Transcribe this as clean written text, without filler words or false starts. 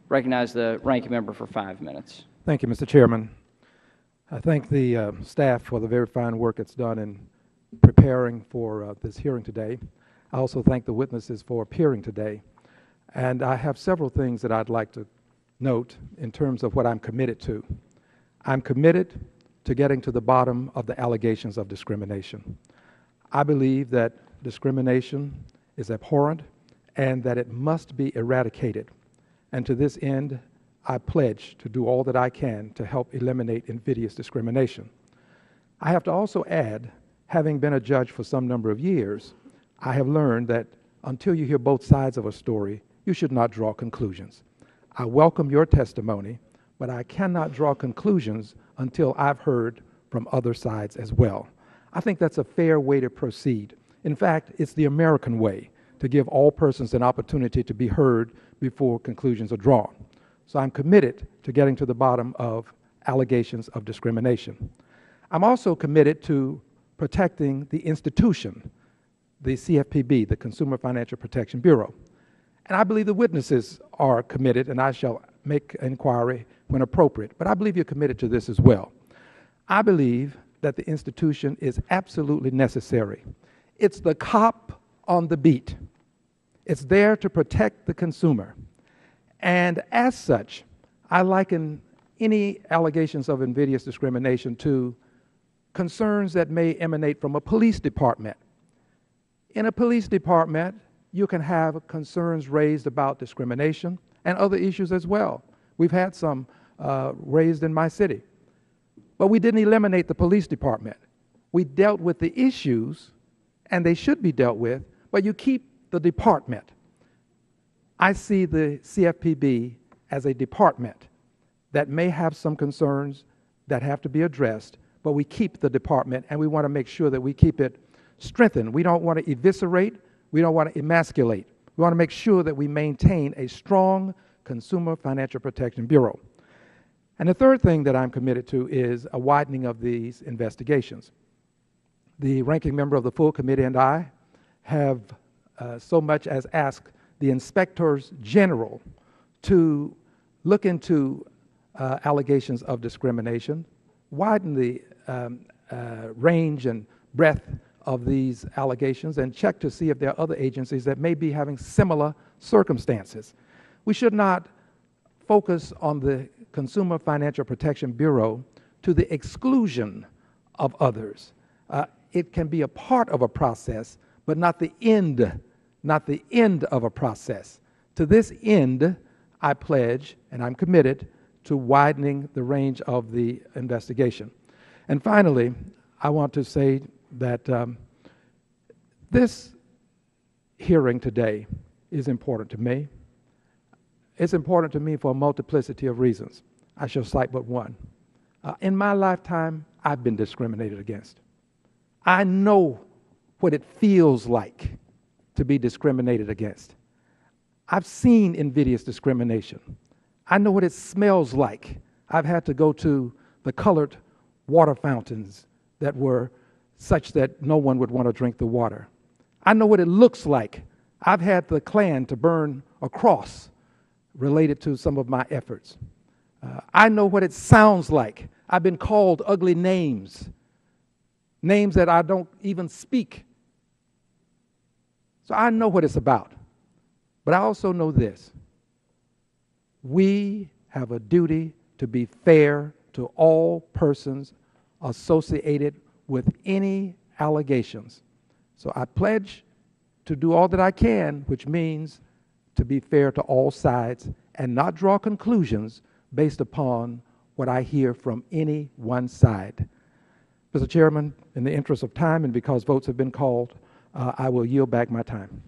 Recognize the ranking member for 5 minutes. Thank you, Mr. Chairman. I thank the staff for the very fine work it's done in preparing for this hearing today. I also thank the witnesses for appearing today. And I have several things that I'd like to note in terms of what I'm committed to. I'm committed to getting to the bottom of the allegations of discrimination. I believe that discrimination is abhorrent and that it must be eradicated. And to this end, I pledge to do all that I can to help eliminate invidious discrimination. I have to also add, having been a judge for some number of years, I have learned that until you hear both sides of a story, you should not draw conclusions. I welcome your testimony, but I cannot draw conclusions until I've heard from other sides as well. I think that's a fair way to proceed. In fact, it's the American way to give all persons an opportunity to be heard before conclusions are drawn. So I'm committed to getting to the bottom of allegations of discrimination. I'm also committed to protecting the institution, the CFPB, the Consumer Financial Protection Bureau. And I believe the witnesses are committed, and I shall make inquiry when appropriate. But I believe you're committed to this as well. I believe that the institution is absolutely necessary. It's the cop on the beat. It's there to protect the consumer. And as such, I liken any allegations of invidious discrimination to concerns that may emanate from a police department. In a police department, you can have concerns raised about discrimination and other issues as well. We've had some raised in my city. But we didn't eliminate the police department. We dealt with the issues, and they should be dealt with, but you keep the department. I see the CFPB as a department that may have some concerns that have to be addressed, but we keep the department, and we want to make sure that we keep it strengthened. We don't want to eviscerate. We don't want to emasculate. We want to make sure that we maintain a strong Consumer Financial Protection Bureau. And the third thing that I'm committed to is a widening of these investigations. The ranking member of the full committee and I have so much as asked the inspectors general to look into allegations of discrimination, widen the range and breadth of these allegations, and check to see if there are other agencies that may be having similar circumstances. We should not focus on the Consumer Financial Protection Bureau to the exclusion of others. It can be a part of a process, but not the end of a process. To this end, I pledge, and I'm committed to widening the range of the investigation. And finally, I want to say that this hearing today is important to me. It's important to me for a multiplicity of reasons. I shall cite but one. In my lifetime, I've been discriminated against. I know what it feels like to be discriminated against. I've seen invidious discrimination. I know what it smells like. I've had to go to the colored water fountains that were such that no one would want to drink the water. I know what it looks like. I've had the Klan to burn a cross related to some of my efforts. I know what it sounds like. I've been called ugly names, names that I don't even speak. So I know what it's about. But I also know this. We have a duty to be fair to all persons associated with any allegations. So I pledge to do all that I can, which means to be fair to all sides and not draw conclusions based upon what I hear from any one side. Mr. Chairman, in the interest of time and because votes have been called, I will yield back my time.